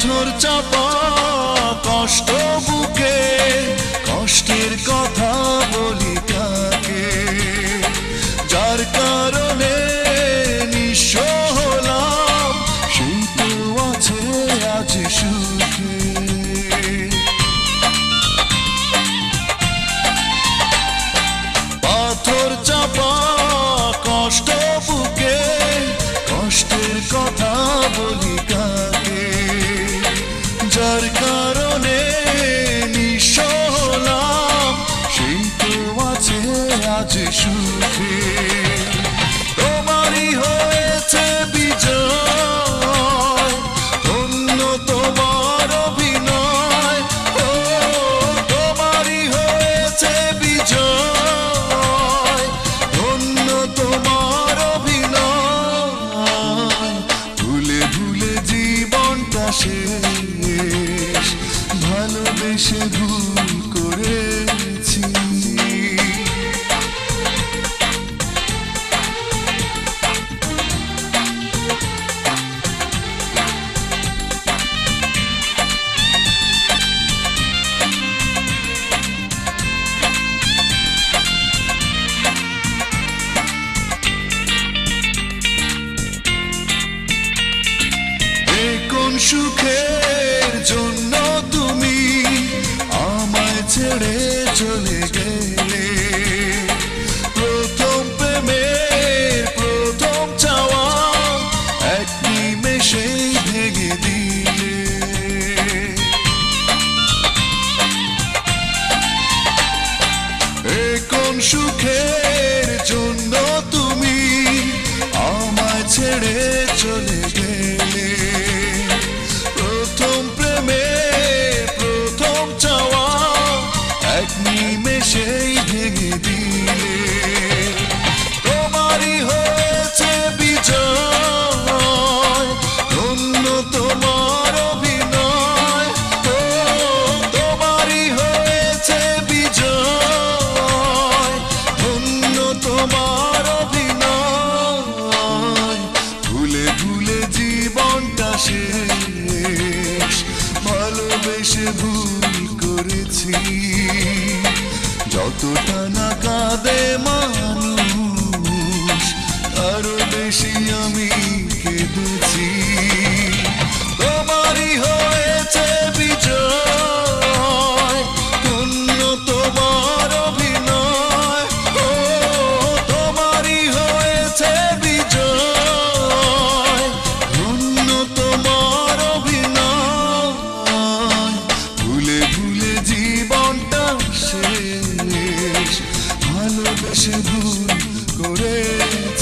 পাথর চাপা কষ্ট বুকে, কষ্টের কথা বলি কাকে, যার কারণে নিঃস্ব হলাম সেই তো আছে আজ সুখে। পাথর চাপা কষ্ট বুকে, কষ্টের কথা বলি কাকে, যার কারণে নিঃস্ব হলাম সেই তো আছে আজ সুখে। তোমারই হয়েছে বিজয়, ধন্য তোমার অভিনয়, ও তোমারই হয়েছে বিজয়, ধন্য তোমার অভিনয়। ভুলে ভুলে জীবনটা শেষ, ভালোবেসে ভুল করেছি। কোন সুখের জন্য তুমি আমায় ছেড়ে চলে গেলে, প্রথম প্রেমের প্রথম চাওয়া এক নিমেষেই ভেঙে দিলে। কোন সুখের জন্য তুমি আমায় ছেড়ে চলে গেলে, প্রথম প্রেমের প্রথম চাওয়া এক নিমেষেই ভেঙে দিলে। তোমারই হয়েছে বিজয়, ধন্য তোমার অভিনয়, ও তোমারই হয়েছে বিজয়, ধন্য তোমার অভিনয়। ভুলে ভুলে জীবনটা শেষ, ভালোবেসে ভুল করেছি। যতটা না কাঁদে মানুষ আরো বেশি আমি কেঁদেছি। তোমারই হয়েছে বিজয়, ধন্য তোমার অভিনয়, ও তোমারই হয়েছে বিজয়, ধন্য তোমার অভিনয়। ভুলে ভুলে জীবনটা শেষ, ভালোবেসে ভুল করেছি।